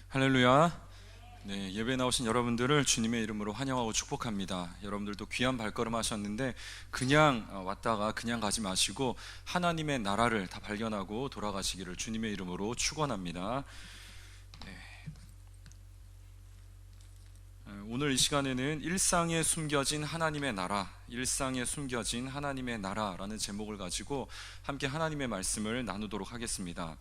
할렐루야. 네, 예배 나오신 여러분들을 주님의 이름으로 환영하고 축복합니다. 여러분들도 귀한 발걸음 하셨는데 그냥 왔다가 그냥 가지 마시고 하나님의 나라를 다 발견하고 돌아가시기를 주님의 이름으로 축원합니다. 오늘 이 시간에는 일상에 숨겨진 하나님의 나라, 일상에 숨겨진 하나님의 나라라는 제목을 가지고 함께 하나님의 말씀을 나누도록 하겠습니다.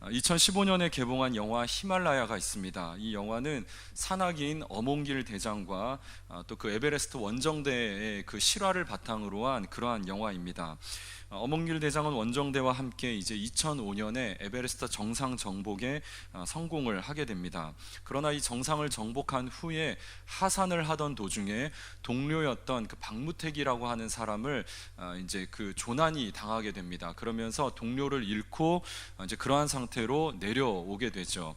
2015년에 개봉한 영화 히말라야가 있습니다. 이 영화는 산악인 어몽길 대장과 또 그 에베레스트 원정대의 그 실화를 바탕으로 한 그러한 영화입니다. 어몽길 대장은 원정대와 함께 이제 2005년에 에베레스트 정상 정복에 성공을 하게 됩니다. 그러나 이 정상을 정복한 후에 하산을 하던 도중에 동료였던 그 박무택이라고 하는 사람을 이제 그 조난이 당하게 됩니다. 그러면서 동료를 잃고 이제 그러한 상태로 내려오게 되죠.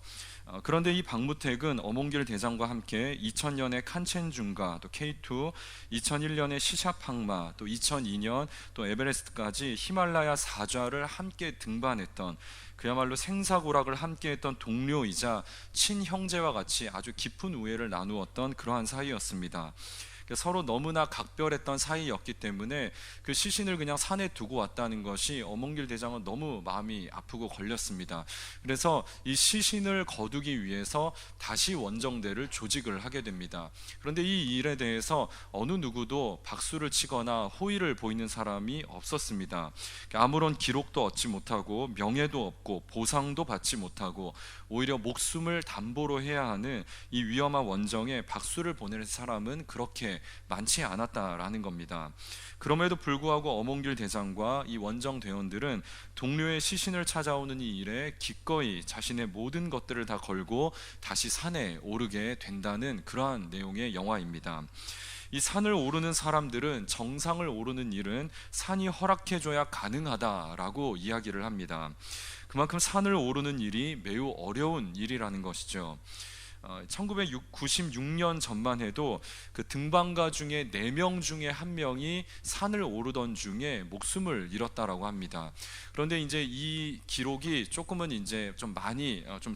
그런데 이 박무택은 어몽길 대장과 함께 2000년에 칸첸중가, 또 K2, 2001년에 시샤팡마, 또 2002년 또 에베레스트까지 히말라야 4좌를 함께 등반했던 그야말로 생사고락을 함께했던 동료이자 친형제와 같이 아주 깊은 우애를 나누었던 그러한 사이였습니다. 서로 너무나 각별했던 사이였기 때문에 그 시신을 그냥 산에 두고 왔다는 것이 어몽길 대장은 너무 마음이 아프고 걸렸습니다. 그래서 이 시신을 거두기 위해서 다시 원정대를 조직을 하게 됩니다. 그런데 이 일에 대해서 어느 누구도 박수를 치거나 호의를 보이는 사람이 없었습니다. 아무런 기록도 얻지 못하고 명예도 없고 보상도 받지 못하고 오히려 목숨을 담보로 해야 하는 이 위험한 원정에 박수를 보낼 사람은 그렇게 많지 않았다라는 겁니다. 그럼에도 불구하고 어몽길 대장과 이 원정 대원들은 동료의 시신을 찾아오는 이 일에 기꺼이 자신의 모든 것들을 다 걸고 다시 산에 오르게 된다는 그러한 내용의 영화입니다. 이 산을 오르는 사람들은 정상을 오르는 일은 산이 허락해줘야 가능하다라고 이야기를 합니다. 그만큼 산을 오르는 일이 매우 어려운 일이라는 것이죠. 1996년 전만 해도 그 등반가 중에 4명 중에 1명이 산을 오르던 중에 목숨을 잃었다라고 합니다. 그런데 이제 이 기록이 조금은 이제 좀 많이 좀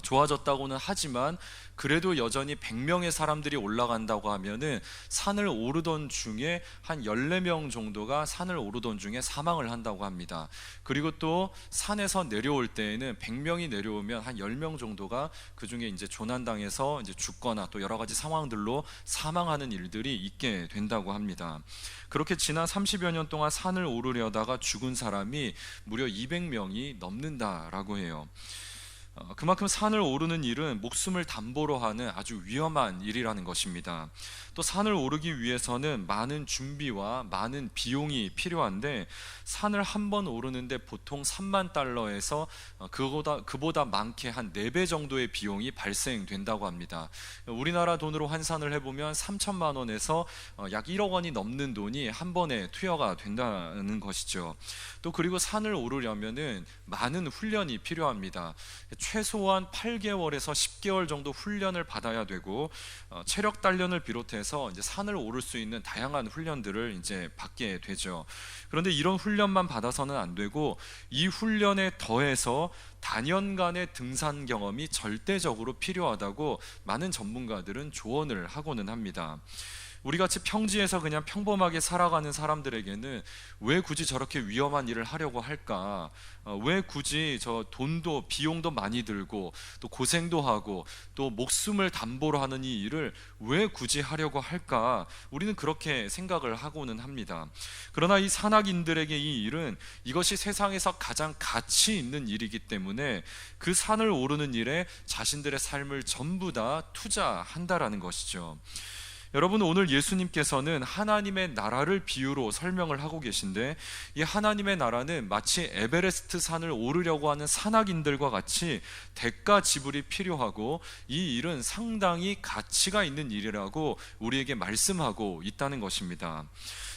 좋아졌다고는 하지만 그래도 여전히 100명의 사람들이 올라간다고 하면은 산을 오르던 중에 한 14명 정도가 산을 오르던 중에 사망을 한다고 합니다. 그리고 또 산에서 내려올 때에는 100명이 내려오면 한 10명 정도가 그 중에 이제 조난당해서 이제 죽거나 또 여러 가지 상황들로 사망하는 일들이 있게 된다고 합니다. 그렇게 지난 30여 년 동안 산을 오르려다가 죽은 사람이 무려 200명이 넘는다라고 해요. 그만큼 산을 오르는 일은 목숨을 담보로 하는 아주 위험한 일이라는 것입니다. 또 산을 오르기 위해서는 많은 준비와 많은 비용이 필요한데 산을 한 번 오르는데 보통 3만 달러에서 그보다 많게 한 4배 정도의 비용이 발생된다고 합니다. 우리나라 돈으로 환산을 해보면 3천만 원에서 약 1억 원이 넘는 돈이 한 번에 투여가 된다는 것이죠. 또 그리고 산을 오르려면은 많은 훈련이 필요합니다. 최소한 8개월에서 10개월 정도 훈련을 받아야 되고 체력 단련을 비롯해서 이제 산을 오를 수 있는 다양한 훈련들을 이제 받게 되죠. 그런데 이런 훈련만 받아서는 안 되고 이 훈련에 더해서 단연간의 등산 경험이 절대적으로 필요하다고 많은 전문가들은 조언을 하고는 합니다. 우리같이 평지에서 그냥 평범하게 살아가는 사람들에게는 왜 굳이 저렇게 위험한 일을 하려고 할까? 왜 굳이 저 돈도 비용도 많이 들고 또 고생도 하고 또 목숨을 담보로 하는 이 일을 왜 굳이 하려고 할까? 우리는 그렇게 생각을 하고는 합니다. 그러나 이 산악인들에게 이 일은 이것이 세상에서 가장 가치 있는 일이기 때문에 그 산을 오르는 일에 자신들의 삶을 전부 다 투자한다라는 것이죠. 여러분, 오늘 예수님께서는 하나님의 나라를 비유로 설명을 하고 계신데 이 하나님의 나라는 마치 에베레스트 산을 오르려고 하는 산악인들과 같이 대가 지불이 필요하고 이 일은 상당히 가치가 있는 일이라고 우리에게 말씀하고 있다는 것입니다.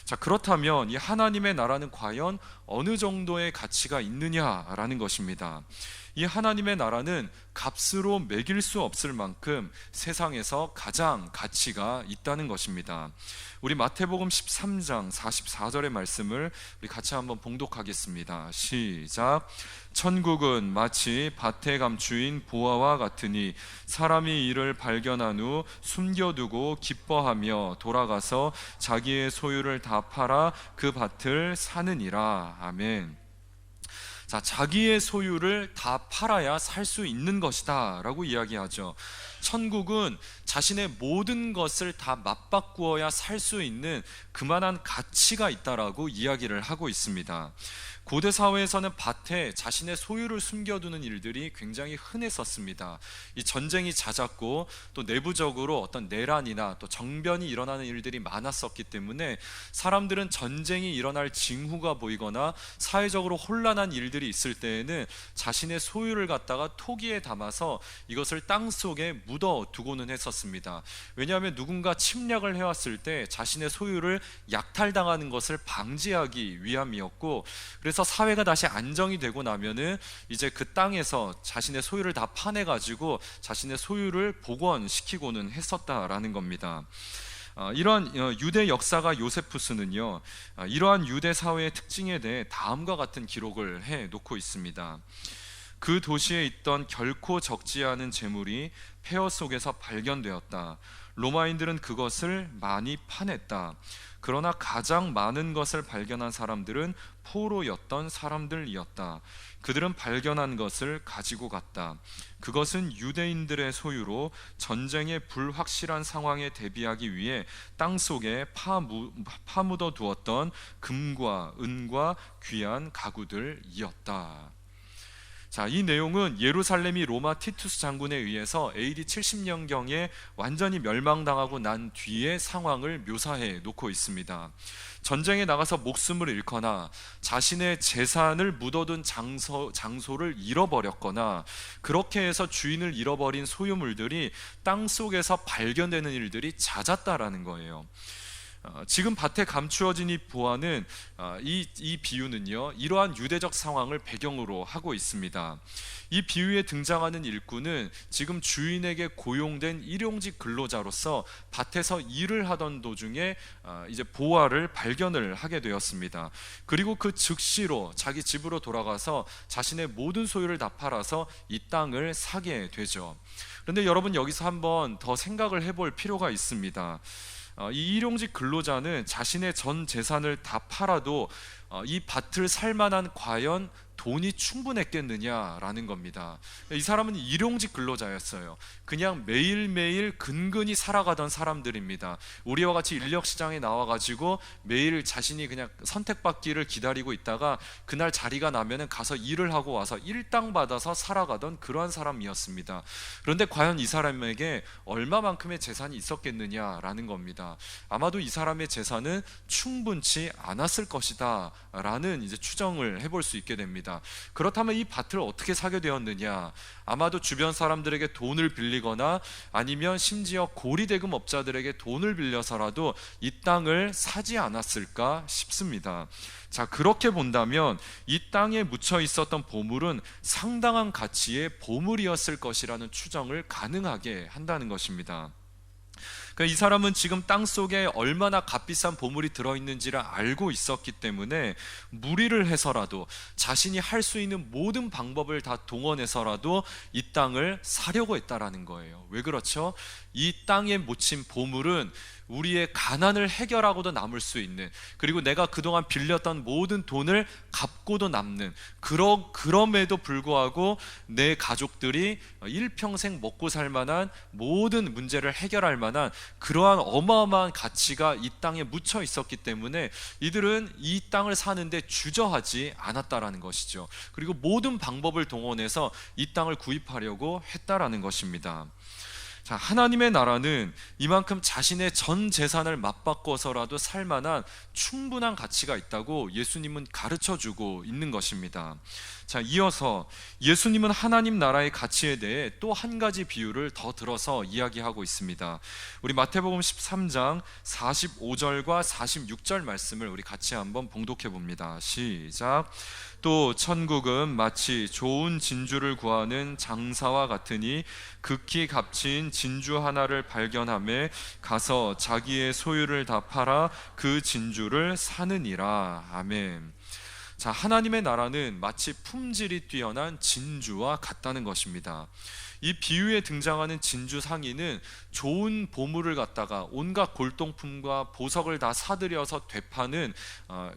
자, 그렇다면 이 하나님의 나라는 과연 어느 정도의 가치가 있느냐라는 것입니다. 이 하나님의 나라는 값으로 매길 수 없을 만큼 세상에서 가장 가치가 있다는 것입니다. 우리 마태복음 13장 44절의 말씀을 우리 같이 한번 봉독하겠습니다. 시작. 천국은 마치 밭에 감추인 보화와 같으니 사람이 이를 발견한 후 숨겨두고 기뻐하며 돌아가서 자기의 소유를 다 팔아 그 밭을 사느니라. 아멘. 자, 자기의 소유를 다 팔아야 살 수 있는 것이다 라고 이야기하죠. 천국은 자신의 모든 것을 다 맞바꾸어야 살 수 있는 그만한 가치가 있다라고 이야기를 하고 있습니다. 고대 사회에서는 밭에 자신의 소유를 숨겨두는 일들이 굉장히 흔했었습니다. 이 전쟁이 잦았고 또 내부적으로 어떤 내란이나 또 정변이 일어나는 일들이 많았었기 때문에 사람들은 전쟁이 일어날 징후가 보이거나 사회적으로 혼란한 일들이 있을 때에는 자신의 소유를 갖다가 토기에 담아서 이것을 땅 속에 묻어 두고는 했었습니다. 왜냐하면 누군가 침략을 해왔을 때 자신의 소유를 약탈당하는 것을 방지하기 위함이었고, 그래서 사회가 다시 안정이 되고 나면은 이제 그 땅에서 자신의 소유를 다 파내가지고 자신의 소유를 복원시키고는 했었다라는 겁니다. 이러한 유대 역사가 요세푸스는요, 이러한 유대 사회의 특징에 대해 다음과 같은 기록을 해 놓고 있습니다. 그 도시에 있던 결코 적지 않은 재물이 폐허 속에서 발견되었다. 로마인들은 그것을 많이 파냈다. 그러나 가장 많은 것을 발견한 사람들은 포로였던 사람들이었다. 그들은 발견한 것을 가지고 갔다. 그것은 유대인들의 소유로 전쟁의 불확실한 상황에 대비하기 위해 땅 속에 파묻어 두었던 금과 은과 귀한 가구들이었다. 자, 이 내용은 예루살렘이 로마 티투스 장군에 의해서 AD 70년경에 완전히 멸망당하고 난 뒤의 상황을 묘사해 놓고 있습니다. 전쟁에 나가서 목숨을 잃거나 자신의 재산을 묻어둔 장소를 잃어버렸거나 그렇게 해서 주인을 잃어버린 소유물들이 땅 속에서 발견되는 일들이 잦았다라는 거예요. 지금 밭에 감추어진 이 보화는 이 비유는요, 이러한 유대적 상황을 배경으로 하고 있습니다. 이 비유에 등장하는 일꾼은 지금 주인에게 고용된 일용직 근로자로서 밭에서 일을 하던 도중에 이제 보화를 발견을 하게 되었습니다. 그리고 그 즉시로 자기 집으로 돌아가서 자신의 모든 소유를 다 팔아서 이 땅을 사게 되죠. 그런데 여러분, 여기서 한번 더 생각을 해볼 필요가 있습니다. 이 일용직 근로자는 자신의 전 재산을 다 팔아도 이 밭을 살 만한 과연 돈이 충분했겠느냐라는 겁니다. 이 사람은 일용직 근로자였어요. 그냥 매일매일 근근히 살아가던 사람들입니다. 우리와 같이 인력시장에 나와가지고 매일 자신이 그냥 선택받기를 기다리고 있다가 그날 자리가 나면은 가서 일을 하고 와서 일당 받아서 살아가던 그러한 사람이었습니다. 그런데 과연 이 사람에게 얼마만큼의 재산이 있었겠느냐라는 겁니다. 아마도 이 사람의 재산은 충분치 않았을 것이다 라는 이제 추정을 해볼 수 있게 됩니다. 그렇다면 이 밭을 어떻게 사게 되었느냐? 아마도 주변 사람들에게 돈을 빌리거나 아니면 심지어 고리대금 업자들에게 돈을 빌려서라도 이 땅을 사지 않았을까 싶습니다. 자, 그렇게 본다면 이 땅에 묻혀 있었던 보물은 상당한 가치의 보물이었을 것이라는 추정을 가능하게 한다는 것입니다. 그러니까 이 사람은 지금 땅 속에 얼마나 값비싼 보물이 들어있는지를 알고 있었기 때문에 무리를 해서라도 자신이 할 수 있는 모든 방법을 다 동원해서라도 이 땅을 사려고 했다라는 거예요. 왜 그렇죠? 이 땅에 묻힌 보물은 우리의 가난을 해결하고도 남을 수 있는, 그리고 내가 그동안 빌렸던 모든 돈을 갚고도 남는, 그럼에도 불구하고 내 가족들이 일평생 먹고 살 만한 모든 문제를 해결할 만한 그러한 어마어마한 가치가 이 땅에 묻혀 있었기 때문에 이들은 이 땅을 사는데 주저하지 않았다라는 것이죠. 그리고 모든 방법을 동원해서 이 땅을 구입하려고 했다라는 것입니다. 자, 하나님의 나라는 이만큼 자신의 전 재산을 맞바꿔서라도 살 만한 충분한 가치가 있다고 예수님은 가르쳐주고 있는 것입니다. 자, 이어서 예수님은 하나님 나라의 가치에 대해 또 한 가지 비유를 더 들어서 이야기하고 있습니다. 우리 마태복음 13장 45절과 46절 말씀을 우리 같이 한번 봉독해 봅니다. 시작. 또 천국은 마치 좋은 진주를 구하는 장사와 같으니 극히 값진 진주 하나를 발견하매 가서 자기의 소유를 다 팔아 그 진주를 사느니라. 아멘. 자, 하나님의 나라는 마치 품질이 뛰어난 진주와 같다는 것입니다. 이 비유에 등장하는 진주 상인은 좋은 보물을 갖다가 온갖 골동품과 보석을 다 사들여서 되파는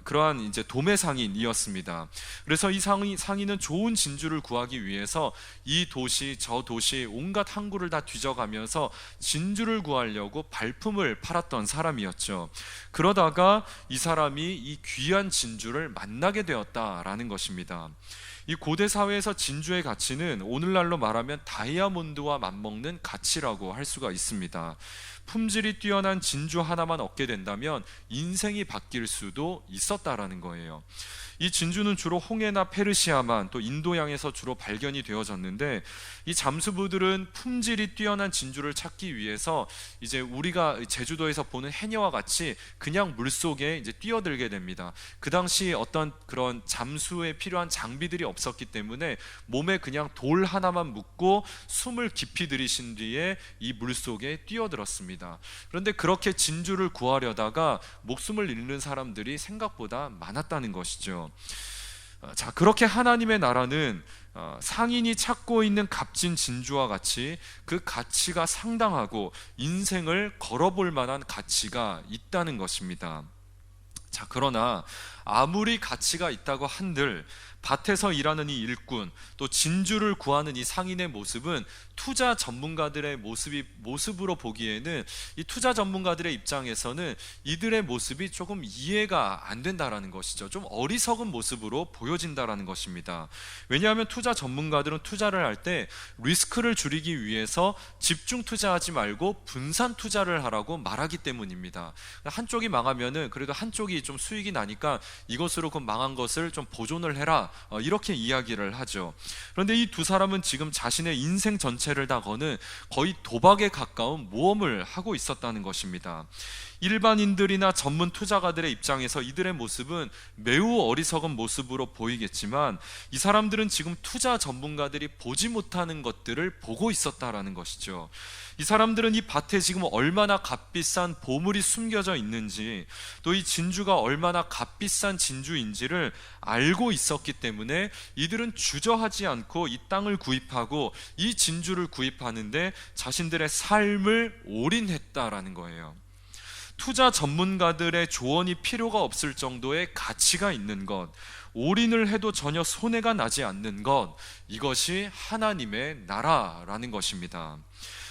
그러한 이제 도매 상인이었습니다. 그래서 이 상인은 좋은 진주를 구하기 위해서 이 도시 저 도시 온갖 항구를 다 뒤져가면서 진주를 구하려고 발품을 팔았던 사람이었죠. 그러다가 이 사람이 이 귀한 진주를 만나게 되었다라는 것입니다. 이 고대 사회에서 진주의 가치는 오늘날로 말하면 다이아몬드와 맞먹는 가치라고 할 수가 있습니다. 품질이 뛰어난 진주 하나만 얻게 된다면 인생이 바뀔 수도 있었다라는 거예요. 이 진주는 주로 홍해나 페르시아만 또 인도양에서 주로 발견이 되어졌는데, 이 잠수부들은 품질이 뛰어난 진주를 찾기 위해서 이제 우리가 제주도에서 보는 해녀와 같이 그냥 물속에 이제 뛰어들게 됩니다. 그 당시 어떤 그런 잠수에 필요한 장비들이 없었기 때문에 몸에 그냥 돌 하나만 묶고 숨을 깊이 들이신 뒤에 이 물속에 뛰어들었습니다. 그런데 그렇게 진주를 구하려다가 목숨을 잃는 사람들이 생각보다 많았다는 것이죠. 자, 그렇게 하나님의 나라는 상인이 찾고 있는 값진 진주와 같이 그 가치가 상당하고 인생을 걸어볼 만한 가치가 있다는 것입니다. 자, 그러나 아무리 가치가 있다고 한들 밭에서 일하는 이 일꾼, 또 진주를 구하는 이 상인의 모습은 투자 전문가들의 모습으로 보기에는, 이 투자 전문가들의 입장에서는 이들의 모습이 조금 이해가 안 된다라는 것이죠. 좀 어리석은 모습으로 보여진다라는 것입니다. 왜냐하면 투자 전문가들은 투자를 할 때 리스크를 줄이기 위해서 집중 투자하지 말고 분산 투자를 하라고 말하기 때문입니다. 한쪽이 망하면은 그래도 한쪽이 좀 수익이 나니까 이것으로 그 망한 것을 좀 보존을 해라, 이렇게 이야기를 하죠. 그런데 이 두 사람은 지금 자신의 인생 전체를 다 거는 거의 도박에 가까운 모험을 하고 있었다는 것입니다. 일반인들이나 전문 투자가들의 입장에서 이들의 모습은 매우 어리석은 모습으로 보이겠지만, 이 사람들은 지금 투자 전문가들이 보지 못하는 것들을 보고 있었다라는 것이죠. 이 사람들은 이 밭에 지금 얼마나 값비싼 보물이 숨겨져 있는지, 또 이 진주가 얼마나 값비싼 진주인지를 알고 있었기 때문에 이들은 주저하지 않고 이 땅을 구입하고 이 진주를 구입하는데 자신들의 삶을 올인했다라는 거예요. 투자 전문가들의 조언이 필요가 없을 정도의 가치가 있는 것, 올인을 해도 전혀 손해가 나지 않는 것, 이것이 하나님의 나라라는 것입니다.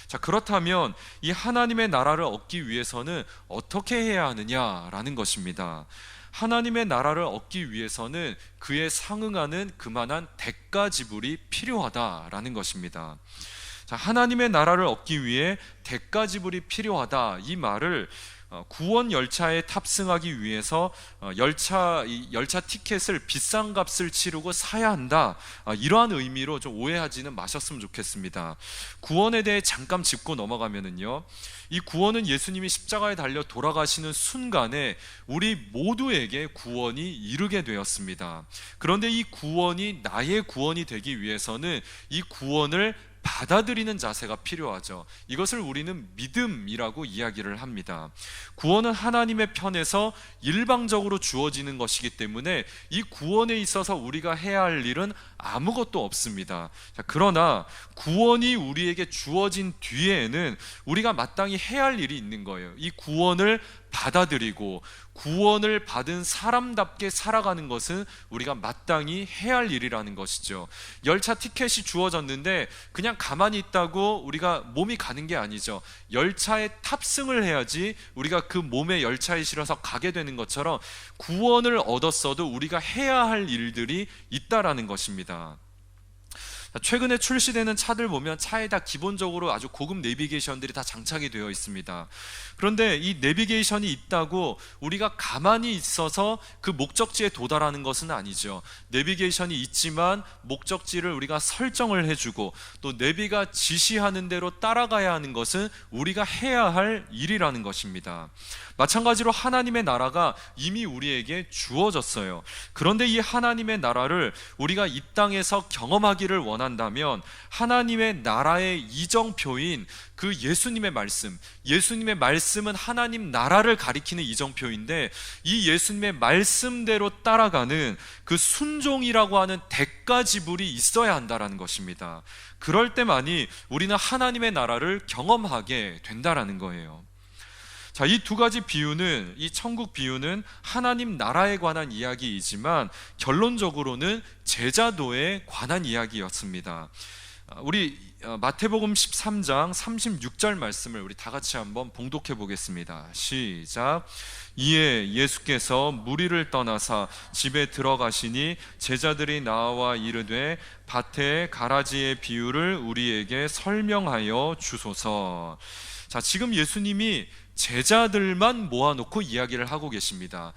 자, 그렇다면 이 하나님의 나라를 얻기 위해서는 어떻게 해야 하느냐라는 것입니다. 하나님의 나라를 얻기 위해서는 그에 상응하는 그만한 대가 지불이 필요하다라는 것입니다. 자, 하나님의 나라를 얻기 위해 대가 지불이 필요하다, 이 말을 구원 열차에 탑승하기 위해서 열차 티켓을 비싼 값을 치르고 사야 한다, 이러한 의미로 좀 오해하지는 마셨으면 좋겠습니다. 구원에 대해 잠깐 짚고 넘어가면은요, 이 구원은 예수님이 십자가에 달려 돌아가시는 순간에 우리 모두에게 구원이 이르게 되었습니다. 그런데 이 구원이 나의 구원이 되기 위해서는 이 구원을 받아들이는 자세가 필요하죠. 이것을 우리는 믿음이라고 이야기를 합니다. 구원은 하나님의 편에서 일방적으로 주어지는 것이기 때문에 이 구원에 있어서 우리가 해야 할 일은 아무것도 없습니다. 자, 그러나 구원이 우리에게 주어진 뒤에는 우리가 마땅히 해야 할 일이 있는 거예요. 이 구원을 받아들이고 구원을 받은 사람답게 살아가는 것은 우리가 마땅히 해야 할 일이라는 것이죠. 열차 티켓이 주어졌는데 그냥 가만히 있다고 우리가 몸이 가는 게 아니죠. 열차에 탑승을 해야지 우리가 그 몸에 열차에 실어서 가게 되는 것처럼 구원을 얻었어도 우리가 해야 할 일들이 있다라는 것입니다. 최근에 출시되는 차들 보면 차에다 기본적으로 아주 고급 내비게이션들이 다 장착이 되어 있습니다. 그런데 이 내비게이션이 있다고 우리가 가만히 있어서 그 목적지에 도달하는 것은 아니죠. 내비게이션이 있지만 목적지를 우리가 설정을 해주고 또 내비가 지시하는 대로 따라가야 하는 것은 우리가 해야 할 일이라는 것입니다. 마찬가지로 하나님의 나라가 이미 우리에게 주어졌어요. 그런데 이 하나님의 나라를 우리가 이 땅에서 경험하기를 원하는 원한다면 하나님의 나라의 이정표인 그 예수님의 말씀은 하나님 나라를 가리키는 이정표인데, 이 예수님의 말씀대로 따라가는 그 순종이라고 하는 대가 지불이 있어야 한다라는 것입니다. 그럴 때만이 우리는 하나님의 나라를 경험하게 된다라는 거예요. 자, 이 두 가지 비유는, 이 천국 비유는 하나님 나라에 관한 이야기이지만 결론적으로는 제자도에 관한 이야기였습니다. 우리 마태복음 13장 36절 말씀을 우리 다 같이 한번 봉독해 보겠습니다. 시작. 이에 예수께서 무리를 떠나사 집에 들어가시니 제자들이 나와 이르되 밭의 가라지의 비유를 우리에게 설명하여 주소서. 자, 지금 예수님이 제자들만 모아놓고 이야기를 하고 계십니다.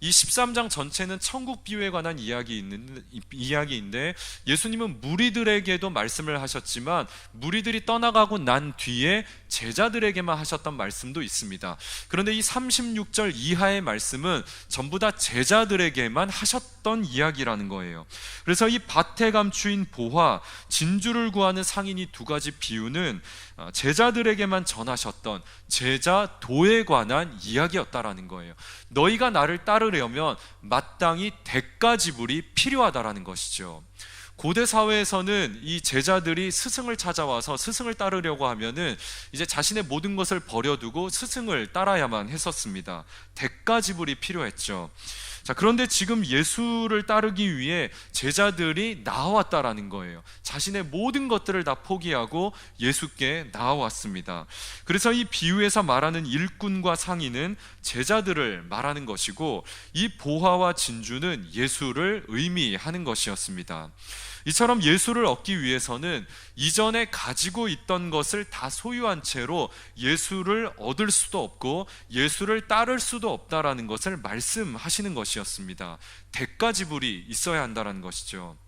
이 13장 전체는 천국 비유에 관한 이야기인데 예수님은 무리들에게도 말씀을 하셨지만 무리들이 떠나가고 난 뒤에 제자들에게만 하셨던 말씀도 있습니다. 그런데 이 36절 이하의 말씀은 전부 다 제자들에게만 하셨던 이야기라는 거예요. 그래서 이 밭에 감추인 보화, 진주를 구하는 상인이 두 가지 비유는 제자들에게만 전하셨던 제자도에 관한 이야기였다라는 거예요. 너희가 나를 따르려면 마땅히 대가 지불이 필요하다라는 것이죠. 고대 사회에서는 이 제자들이 스승을 찾아와서 스승을 따르려고 하면은 이제 자신의 모든 것을 버려두고 스승을 따라야만 했었습니다. 대가 지불이 필요했죠. 자, 그런데 지금 예수를 따르기 위해 제자들이 나아왔다라는 거예요. 자신의 모든 것들을 다 포기하고 예수께 나아왔습니다. 그래서 이 비유에서 말하는 일꾼과 상인은 제자들을 말하는 것이고, 이 보화와 진주는 예수를 의미하는 것이었습니다. 이처럼 예수를 얻기 위해서는 이전에 가지고 있던 것을 다 소유한 채로 예수를 얻을 수도 없고 예수를 따를 수도 없다라는 것을 말씀하시는 것이었습니다. 대가 지불이 있어야 한다는 것이죠.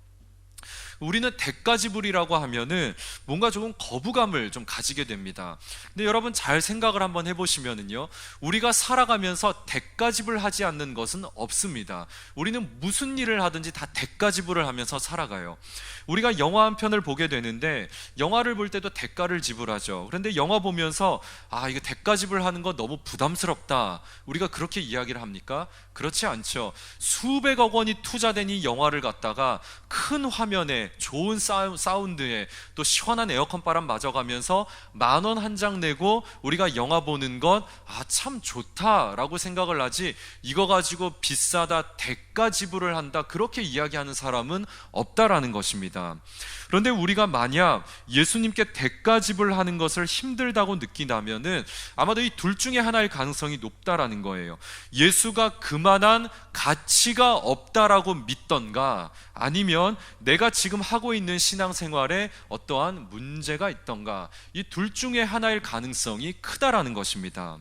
우리는 대가 지불이라고 하면은 뭔가 조금 거부감을 좀 가지게 됩니다. 근데 여러분 잘 생각을 한번 해보시면은요, 우리가 살아가면서 대가 지불하지 않는 것은 없습니다. 우리는 무슨 일을 하든지 다 대가 지불을 하면서 살아가요. 우리가 영화 한 편을 보게 되는데 영화를 볼 때도 대가를 지불하죠. 그런데 영화 보면서 이거 대가 지불하는 거 너무 부담스럽다, 우리가 그렇게 이야기를 합니까? 그렇지 않죠. 수백억 원이 투자된 이 영화를 갖다가 큰 화면에 좋은 사운드에 또 시원한 에어컨 바람 맞아가면서 10,000원 한 장 내고 우리가 영화 보는 건 참 좋다라고 생각을 하지, 이거 가지고 비싸다, 대가 지불을 한다, 그렇게 이야기하는 사람은 없다라는 것입니다. 그런데 우리가 만약 예수님께 대가 지불하는 것을 힘들다고 느낀다면은 아마도 이 둘 중에 하나일 가능성이 높다라는 거예요. 예수가 그만한 가치가 없다라고 믿던가, 아니면 내가 지금 하고 있는 신앙생활에 어떠한 문제가 있던가, 이 둘 중에 하나일 가능성이 크다라는 것입니다.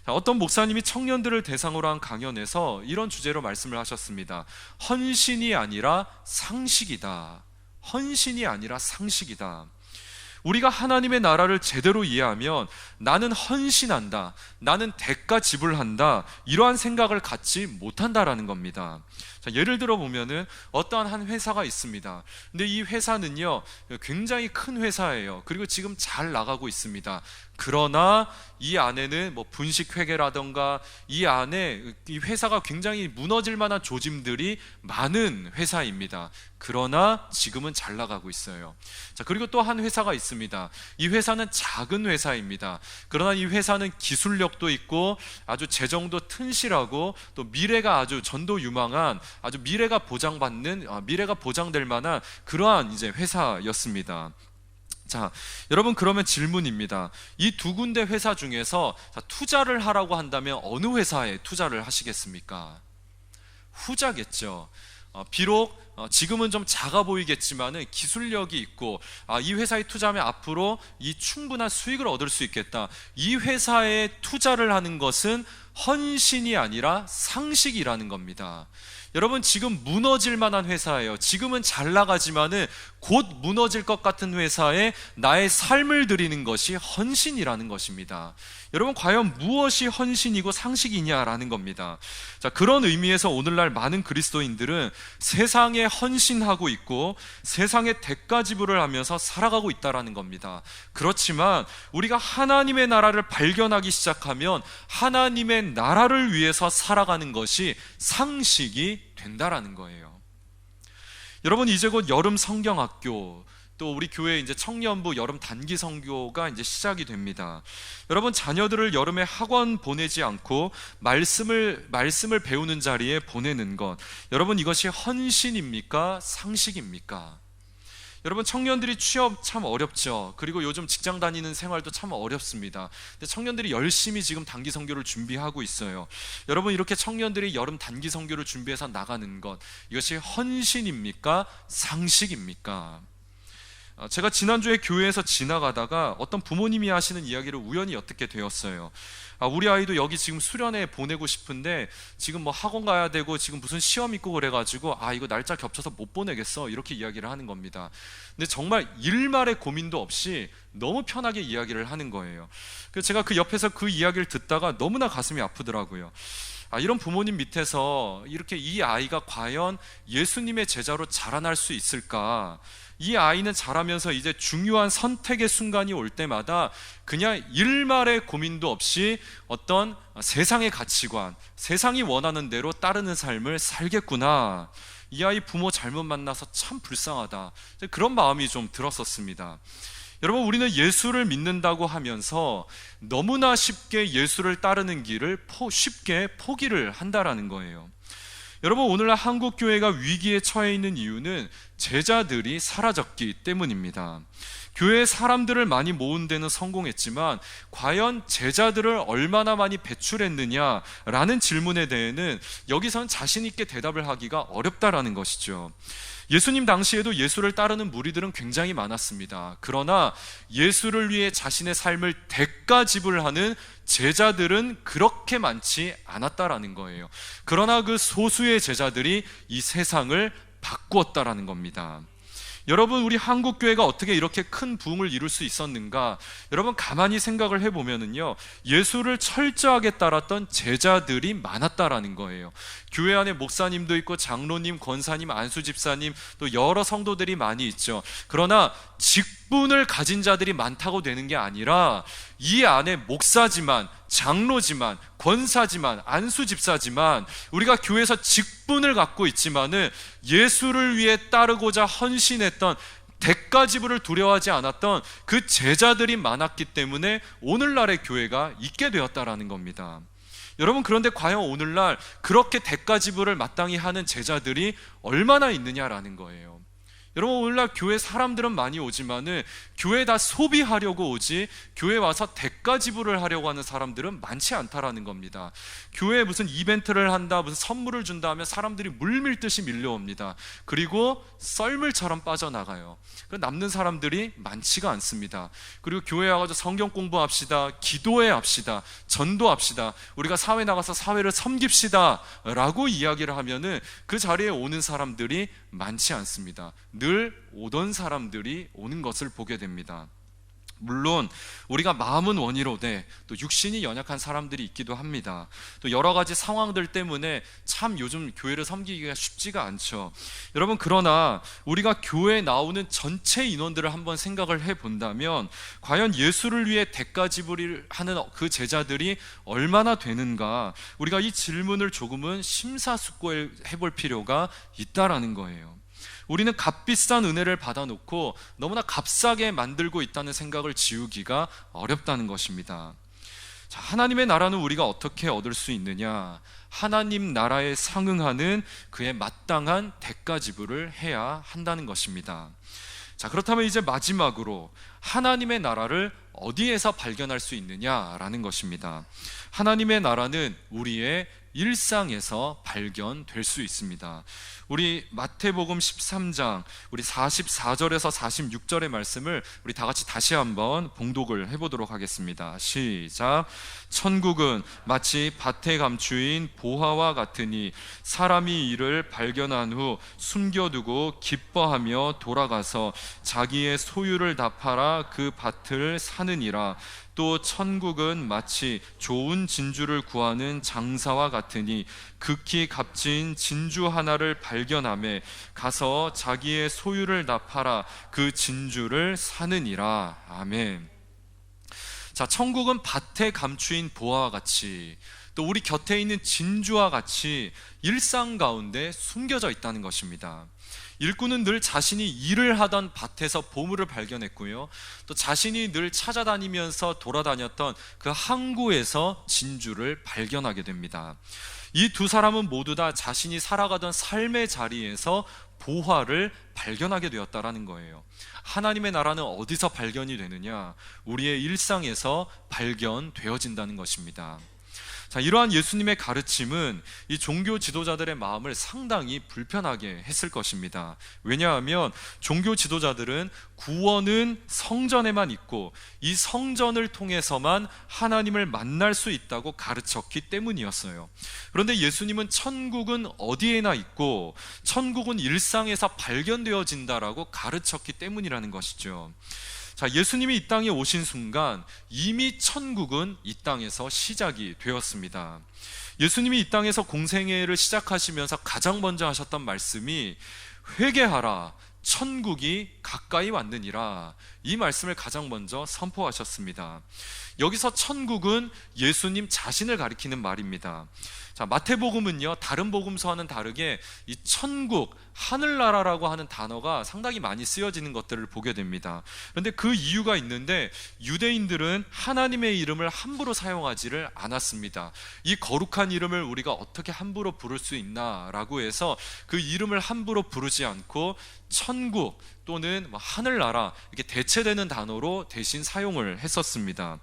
어떤 목사님이 청년들을 대상으로 한 강연에서 이런 주제로 말씀을 하셨습니다. 헌신이 아니라 상식이다. 헌신이 아니라 상식이다. 우리가 하나님의 나라를 제대로 이해하면 나는 헌신한다, 나는 대가 지불한다, 이러한 생각을 갖지 못한다라는 겁니다. 자, 예를 들어 보면은 어떠한 한 회사가 있습니다. 근데 이 회사는요 굉장히 큰 회사예요. 그리고 지금 잘 나가고 있습니다. 그러나 이 안에는 뭐 분식회계라던가 이 안에 이 회사가 굉장히 무너질 만한 조짐들이 많은 회사입니다. 그러나 지금은 잘 나가고 있어요. 자, 그리고 또 한 회사가 있습니다. 이 회사는 작은 회사입니다. 그러나 이 회사는 기술력도 있고 아주 재정도 튼실하고 또 미래가 아주 전도 유망한, 아주 미래가 보장될 만한 그러한 이제 회사였습니다. 자, 여러분, 그러면 질문입니다. 이 두 군데 회사 중에서 투자를 하라고 한다면 어느 회사에 투자를 하시겠습니까? 후자겠죠. 비록 지금은 좀 작아 보이겠지만 기술력이 있고 이 회사에 투자하면 앞으로 이 충분한 수익을 얻을 수 있겠다, 이 회사에 투자를 하는 것은 헌신이 아니라 상식이라는 겁니다. 여러분, 지금 무너질 만한 회사예요. 지금은 잘 나가지만은 곧 무너질 것 같은 회사에 나의 삶을 드리는 것이 헌신이라는 것입니다. 여러분, 과연 무엇이 헌신이고 상식이냐라는 겁니다. 자, 그런 의미에서 오늘날 많은 그리스도인들은 세상에 헌신하고 있고 세상에 대가 지불을 하면서 살아가고 있다라는 겁니다. 그렇지만 우리가 하나님의 나라를 발견하기 시작하면 하나님의 나라를 위해서 살아가는 것이 상식이 된다라는 거예요. 여러분, 이제 곧 여름 성경학교, 또 우리 교회 이제 청년부 여름 단기 선교가 이제 시작이 됩니다. 여러분, 자녀들을 여름에 학원 보내지 않고 말씀을 배우는 자리에 보내는 것, 여러분, 이것이 헌신입니까? 상식입니까? 여러분, 청년들이 취업 참 어렵죠. 그리고 요즘 직장 다니는 생활도 참 어렵습니다. 근데 청년들이 열심히 지금 단기 선교를 준비하고 있어요. 여러분, 이렇게 청년들이 여름 단기 선교를 준비해서 나가는 것, 이것이 헌신입니까? 상식입니까? 제가 지난주에 교회에서 지나가다가 어떤 부모님이 하시는 이야기를 우연히 엿듣게 되었어요. 우리 아이도 여기 지금 수련회 보내고 싶은데 지금 뭐 학원 가야 되고 지금 무슨 시험 있고 그래가지고 이거 날짜 겹쳐서 못 보내겠어, 이렇게 이야기를 하는 겁니다. 근데 정말 일말의 고민도 없이 너무 편하게 이야기를 하는 거예요. 그래서 제가 그 옆에서 그 이야기를 듣다가 너무나 가슴이 아프더라고요. 이런 부모님 밑에서 이렇게 이 아이가 과연 예수님의 제자로 자라날 수 있을까? 이 아이는 자라면서 이제 중요한 선택의 순간이 올 때마다 그냥 일말의 고민도 없이 어떤 세상의 가치관, 세상이 원하는 대로 따르는 삶을 살겠구나. 이 아이 부모 잘못 만나서 참 불쌍하다. 그런 마음이 좀 들었었습니다. 여러분, 우리는 예수를 믿는다고 하면서 너무나 쉽게 예수를 따르는 길을 쉽게 포기를 한다라는 거예요. 여러분, 오늘날 한국 교회가 위기에 처해 있는 이유는 제자들이 사라졌기 때문입니다. 교회에 사람들을 많이 모은 데는 성공했지만 과연 제자들을 얼마나 많이 배출했느냐라는 질문에 대해는 여기선 자신 있게 대답을 하기가 어렵다라는 것이죠. 예수님 당시에도 예수를 따르는 무리들은 굉장히 많았습니다. 그러나 예수를 위해 자신의 삶을 대가 지불하는 제자들은 그렇게 많지 않았다라는 거예요. 그러나 그 소수의 제자들이 이 세상을 바꾸었다라는 겁니다. 여러분, 우리 한국교회가 어떻게 이렇게 큰 부흥을 이룰 수 있었는가? 여러분, 가만히 생각을 해보면은요, 예수를 철저하게 따랐던 제자들이 많았다라는 거예요. 교회 안에 목사님도 있고 장로님, 권사님, 안수집사님, 또 여러 성도들이 많이 있죠. 그러나 직분을 가진 자들이 많다고 되는 게 아니라 이 안에 목사지만, 장로지만, 권사지만, 안수집사지만 우리가 교회에서 직분을 갖고 있지만은 예수를 위해 따르고자 헌신했던, 대가 지불을 두려워하지 않았던 그 제자들이 많았기 때문에 오늘날의 교회가 있게 되었다라는 겁니다. 여러분, 그런데 과연 오늘날 그렇게 대가 지불을 마땅히 하는 제자들이 얼마나 있느냐라는 거예요. 여러분, 오늘날 교회 사람들은 많이 오지만은 교회 다 소비하려고 오지 교회 와서 대가 지불을 하려고 하는 사람들은 많지 않다라는 겁니다. 교회에 무슨 이벤트를 한다, 무슨 선물을 준다 하면 사람들이 물밀듯이 밀려옵니다. 그리고 썰물처럼 빠져나가요. 남는 사람들이 많지가 않습니다. 그리고 교회에 와가지고 성경 공부합시다, 기도회 합시다, 전도합시다, 우리가 사회 나가서 사회를 섬깁시다 라고 이야기를 하면은 그 자리에 오는 사람들이 많지 않습니다. 늘 오던 사람들이 오는 것을 보게 됩니다. 물론 우리가 마음은 원이로되 또 육신이 연약한 사람들이 있기도 합니다. 또 여러 가지 상황들 때문에 참 요즘 교회를 섬기기가 쉽지가 않죠. 여러분, 그러나 우리가 교회에 나오는 전체 인원들을 한번 생각을 해본다면 과연 예수를 위해 대가 지불을 하는 그 제자들이 얼마나 되는가, 우리가 이 질문을 조금은 심사숙고해 볼 필요가 있다라는 거예요. 우리는 값비싼 은혜를 받아놓고 너무나 값싸게 만들고 있다는 생각을 지우기가 어렵다는 것입니다. 자, 하나님의 나라는 우리가 어떻게 얻을 수 있느냐? 하나님 나라에 상응하는 그의 마땅한 대가 지불을 해야 한다는 것입니다. 자, 그렇다면 이제 마지막으로 하나님의 나라를 어디에서 발견할 수 있느냐라는 것입니다. 하나님의 나라는 우리의 일상에서 발견될 수 있습니다. 우리 마태복음 13장 우리 44절에서 46절의 말씀을 우리 다 같이 다시 한번 봉독을 해보도록 하겠습니다. 시작. 천국은 마치 밭에 감추인 보화와 같으니 사람이 이를 발견한 후 숨겨두고 기뻐하며 돌아가서 자기의 소유를 다 팔아 그 밭을 사느니라. 또 천국은 마치 좋은 진주를 구하는 장사와 같으니 극히 값진 진주 하나를 발견하며 가서 자기의 소유를 다 팔아 그 진주를 사느니라. 아멘. 자, 천국은 밭에 감추인 보화와 같이 또 우리 곁에 있는 진주와 같이 일상 가운데 숨겨져 있다는 것입니다. 일꾼은 늘 자신이 일을 하던 밭에서 보물을 발견했고요, 또 자신이 늘 찾아다니면서 돌아다녔던 그 항구에서 진주를 발견하게 됩니다. 이 두 사람은 모두 다 자신이 살아가던 삶의 자리에서 보화를 발견하게 되었다라는 거예요. 하나님의 나라는 어디서 발견이 되느냐? 우리의 일상에서 발견되어진다는 것입니다. 자, 이러한 예수님의 가르침은 이 종교 지도자들의 마음을 상당히 불편하게 했을 것입니다. 왜냐하면 종교 지도자들은 구원은 성전에만 있고 이 성전을 통해서만 하나님을 만날 수 있다고 가르쳤기 때문이었어요. 그런데 예수님은 천국은 어디에나 있고 천국은 일상에서 발견되어진다라고 가르쳤기 때문이라는 것이죠. 자, 예수님이 이 땅에 오신 순간 이미 천국은 이 땅에서 시작이 되었습니다. 예수님이 이 땅에서 공생애를 시작하시면서 가장 먼저 하셨던 말씀이 회개하라, 천국이 가까이 왔느니라, 이 말씀을 가장 먼저 선포하셨습니다. 여기서 천국은 예수님 자신을 가리키는 말입니다. 자, 마태복음은요, 다른 복음서와는 다르게 이 천국, 하늘나라라고 하는 단어가 상당히 많이 쓰여지는 것들을 보게 됩니다. 그런데 그 이유가 있는데 유대인들은 하나님의 이름을 함부로 사용하지를 않았습니다. 이 거룩한 이름을 우리가 어떻게 함부로 부를 수 있나라고 해서 그 이름을 함부로 부르지 않고 천국 또는 하늘나라 이렇게 대체되는 단어로 대신 사용을 했었습니다.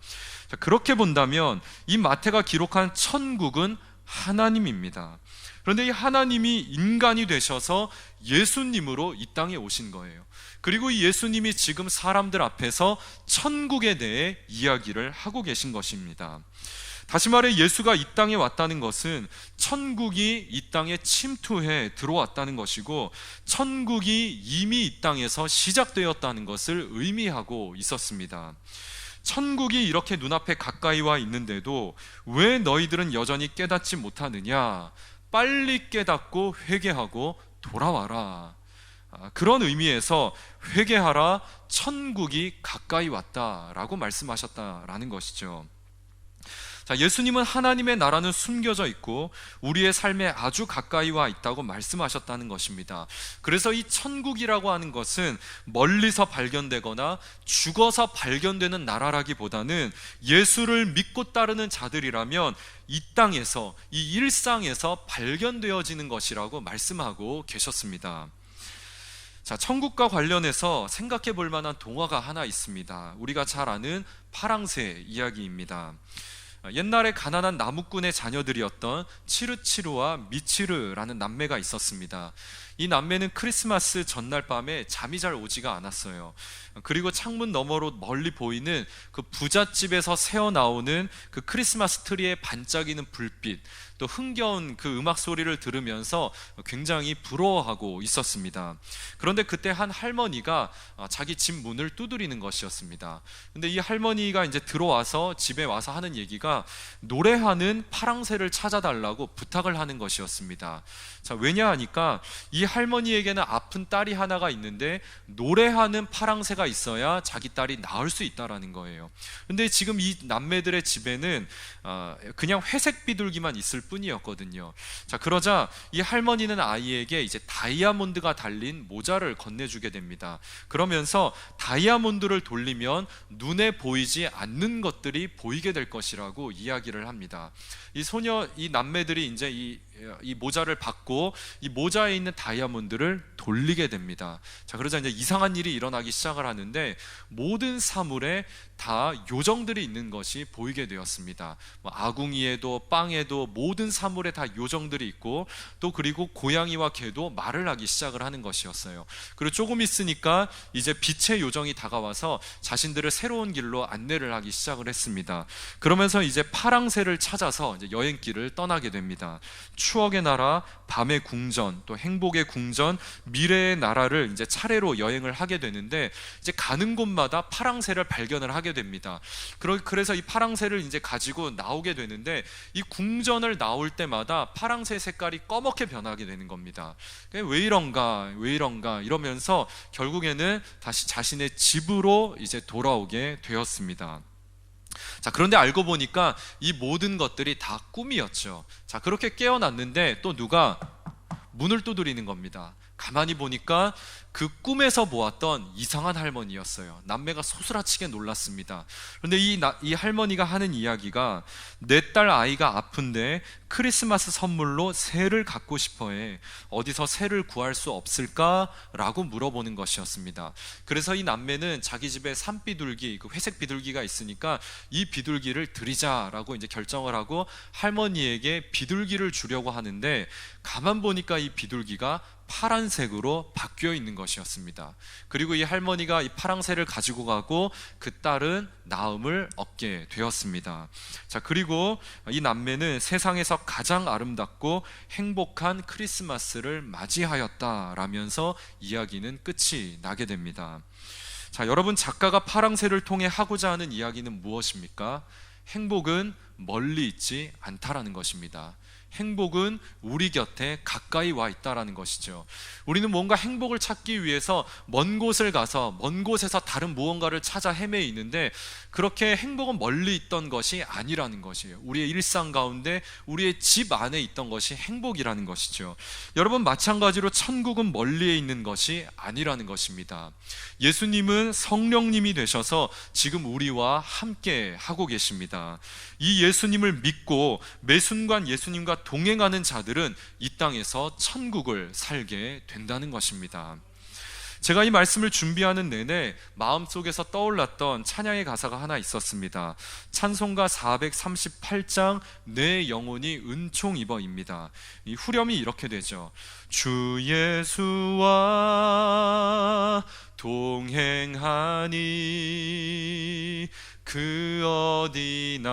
자, 그렇게 본다면 이 마태가 기록한 천국은 하나님입니다. 그런데 이 하나님이 인간이 되셔서 예수님으로 이 땅에 오신 거예요. 그리고 이 예수님이 지금 사람들 앞에서 천국에 대해 이야기를 하고 계신 것입니다. 다시 말해 예수가 이 땅에 왔다는 것은 천국이 이 땅에 침투해 들어왔다는 것이고 천국이 이미 이 땅에서 시작되었다는 것을 의미하고 있었습니다. 천국이 이렇게 눈앞에 가까이 와 있는데도 왜 너희들은 여전히 깨닫지 못하느냐? 빨리 깨닫고 회개하고 돌아와라. 그런 의미에서 회개하라, 천국이 가까이 왔다라고 말씀하셨다라는 것이죠. 자, 예수님은 하나님의 나라는 숨겨져 있고 우리의 삶에 아주 가까이 와 있다고 말씀하셨다는 것입니다. 그래서 이 천국이라고 하는 것은 멀리서 발견되거나 죽어서 발견되는 나라라기보다는 예수를 믿고 따르는 자들이라면 이 땅에서, 이 일상에서 발견되어지는 것이라고 말씀하고 계셨습니다. 자, 천국과 관련해서 생각해 볼 만한 동화가 하나 있습니다. 우리가 잘 아는 파랑새 이야기입니다. 옛날에 가난한 나무꾼의 자녀들이었던 치르치르와 미치르라는 남매가 있었습니다. 이 남매는 크리스마스 전날 밤에 잠이 잘 오지가 않았어요. 그리고 창문 너머로 멀리 보이는 그 부잣집에서 새어나오는 그 크리스마스 트리에 반짝이는 불빛, 또 흥겨운 그 음악 소리를 들으면서 굉장히 부러워하고 있었습니다. 그런데 그때 한 할머니가 자기 집 문을 두드리는 것이었습니다. 근데 이 할머니가 이제 들어와서 집에 와서 하는 얘기가 노래하는 파랑새를 찾아달라고 부탁을 하는 것이었습니다. 자, 왜냐 하니까 이 할머니에게는 아픈 딸이 하나가 있는데 노래하는 파랑새가 있어야 자기 딸이 나을 수 있다라는 거예요. 근데 지금 이 남매들의 집에는 그냥 회색 비둘기만 있을 뿐이었거든요. 자, 그러자 이 할머니는 아이에게 이제 다이아몬드가 달린 모자를 건네주게 됩니다. 그러면서 다이아몬드를 돌리면 눈에 보이지 않는 것들이 보이게 될 것이라고 이야기를 합니다. 이 남매들이 이제 이 이 모자를 받고 이 모자에 있는 다이아몬드를 돌리게 됩니다. 자, 그러자 이제 이상한 일이 일어나기 시작을 하는데 모든 사물에 다 요정들이 있는 것이 보이게 되었습니다. 아궁이에도 빵에도 모든 사물에 다 요정들이 있고 또 그리고 고양이와 개도 말을 하기 시작을 하는 것이었어요. 그리고 조금 있으니까 이제 빛의 요정이 다가와서 자신들을 새로운 길로 안내를 하기 시작을 했습니다. 그러면서 이제 파랑새를 찾아서 이제 여행길을 떠나게 됩니다. 추억의 나라, 밤의 궁전, 또 행복의 궁전, 미래의 나라를 이제 차례로 여행을 하게 되는데 이제 가는 곳마다 파랑새를 발견을 하게 됩니다. 그래서 이 파랑새를 이제 가지고 나오게 되는데 이 궁전을 나올 때마다 파랑새 색깔이 검게 변하게 되는 겁니다. 왜 이런가 이러면서 결국에는 다시 자신의 집으로 이제 돌아오게 되었습니다. 자, 그런데 알고 보니까 이 모든 것들이 다 꿈이었죠. 자, 그렇게 깨어났는데 또 누가 문을 두드리는 겁니다. 가만히 보니까 그 꿈에서 보았던 이상한 할머니였어요. 남매가 소스라치게 놀랐습니다. 그런데 이 할머니가 하는 이야기가 내 딸 아이가 아픈데 크리스마스 선물로 새를 갖고 싶어해. 어디서 새를 구할 수 없을까라고 물어보는 것이었습니다. 그래서 이 남매는 자기 집에 산비둘기, 그 회색 비둘기가 있으니까 이 비둘기를 드리자라고 이제 결정을 하고 할머니에게 비둘기를 주려고 하는데 가만 보니까 이 비둘기가 파란색으로 바뀌어 있는 것이었습니다. 그리고 이 할머니가 이 파랑새를 가지고 가고 그 딸은 나음을 얻게 되었습니다. 자, 그리고 이 남매는 세상에서 가장 아름답고 행복한 크리스마스를 맞이하였다라면서 이야기는 끝이 나게 됩니다. 자, 여러분, 작가가 파랑새를 통해 하고자 하는 이야기는 무엇입니까? 행복은 멀리 있지 않다라는 것입니다. 행복은 우리 곁에 가까이 와 있다라는 것이죠. 우리는 뭔가 행복을 찾기 위해서 먼 곳을 가서 먼 곳에서 다른 무언가를 찾아 헤매이는데 그렇게 행복은 멀리 있던 것이 아니라는 것이에요. 우리의 일상 가운데 우리의 집 안에 있던 것이 행복이라는 것이죠. 여러분, 마찬가지로 천국은 멀리에 있는 것이 아니라는 것입니다. 예수님은 성령님이 되셔서 지금 우리와 함께 하고 계십니다. 이 예수님을 믿고 매 순간 예수님과 동행하는 자들은 이 땅에서 천국을 살게 된다는 것입니다. 제가 이 말씀을 준비하는 내내 마음속에서 떠올랐던 찬양의 가사가 하나 있었습니다. 찬송가 438장 내 영혼이 은총 입어입니다. 이 후렴이 이렇게 되죠. 주 예수와 동행하니 그 어디나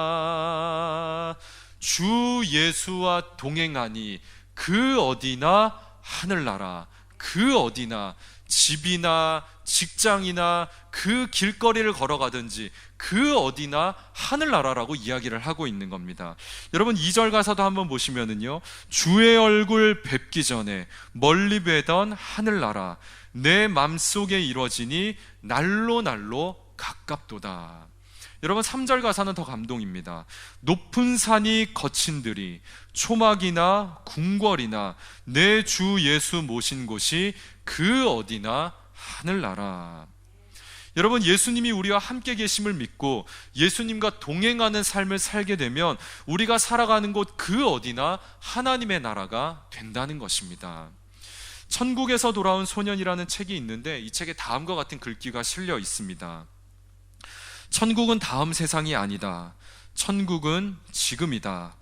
하늘나라. 주 예수와 동행하니 그 어디나 하늘나라. 그 어디나, 집이나 직장이나 그 길거리를 걸어가든지 그 어디나 하늘나라라고 이야기를 하고 있는 겁니다. 여러분, 2절 가사도 한번 보시면은요, 주의 얼굴 뵙기 전에 멀리 뵈던 하늘나라 내 맘속에 이루어지니 날로 날로 가깝도다. 여러분, 3절 가사는 더 감동입니다. 높은 산이 거친들이 초막이나 궁궐이나 내 주 예수 모신 곳이 그 어디나 하늘나라. 여러분, 예수님이 우리와 함께 계심을 믿고 예수님과 동행하는 삶을 살게 되면 우리가 살아가는 곳 그 어디나 하나님의 나라가 된다는 것입니다. 천국에서 돌아온 소년이라는 책이 있는데 이 책에 다음과 같은 글귀가 실려 있습니다. 천국은 다음 세상이 아니다. 천국은 지금이다.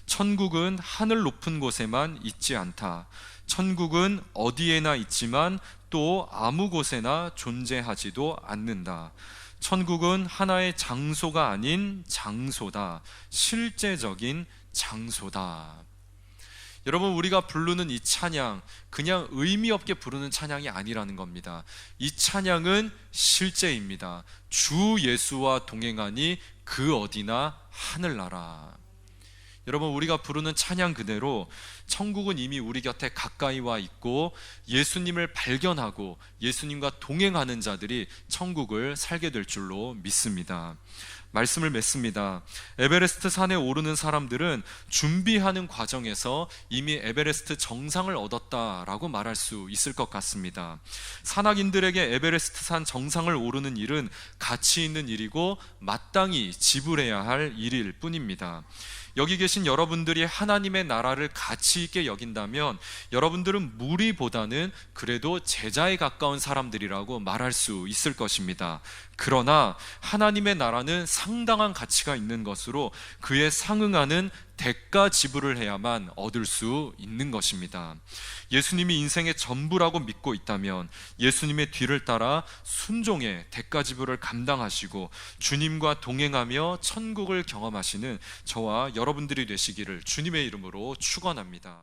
천국은 하늘 높은 곳에만 있지 않다. 천국은 어디에나 있지만 또 아무 곳에나 존재하지도 않는다. 천국은 하나의 장소가 아닌 장소다. 실제적인 장소다. 여러분, 우리가 부르는 이 찬양, 그냥 의미 없게 부르는 찬양이 아니라는 겁니다. 이 찬양은 실제입니다. 주 예수와 동행하니 그 어디나 하늘나라. 여러분, 우리가 부르는 찬양 그대로 천국은 이미 우리 곁에 가까이 와 있고 예수님을 발견하고 예수님과 동행하는 자들이 천국을 살게 될 줄로 믿습니다. 말씀을 맺습니다. 에베레스트 산에 오르는 사람들은 준비하는 과정에서 이미 에베레스트 정상을 얻었다라고 말할 수 있을 것 같습니다. 산악인들에게 에베레스트 산 정상을 오르는 일은 가치 있는 일이고 마땅히 지불해야 할 일일 뿐입니다. 여기 계신 여러분들이 하나님의 나라를 가치 있게 여긴다면 여러분들은 무리보다는 그래도 제자에 가까운 사람들이라고 말할 수 있을 것입니다. 그러나 하나님의 나라는 상당한 가치가 있는 것으로 그에 상응하는 대가 지불을 해야만 얻을 수 있는 것입니다. 예수님이 인생의 전부라고 믿고 있다면 예수님의 뒤를 따라 순종의 대가 지불을 감당하시고 주님과 동행하며 천국을 경험하시는 저와 여러분들이 되시기를 주님의 이름으로 축원합니다.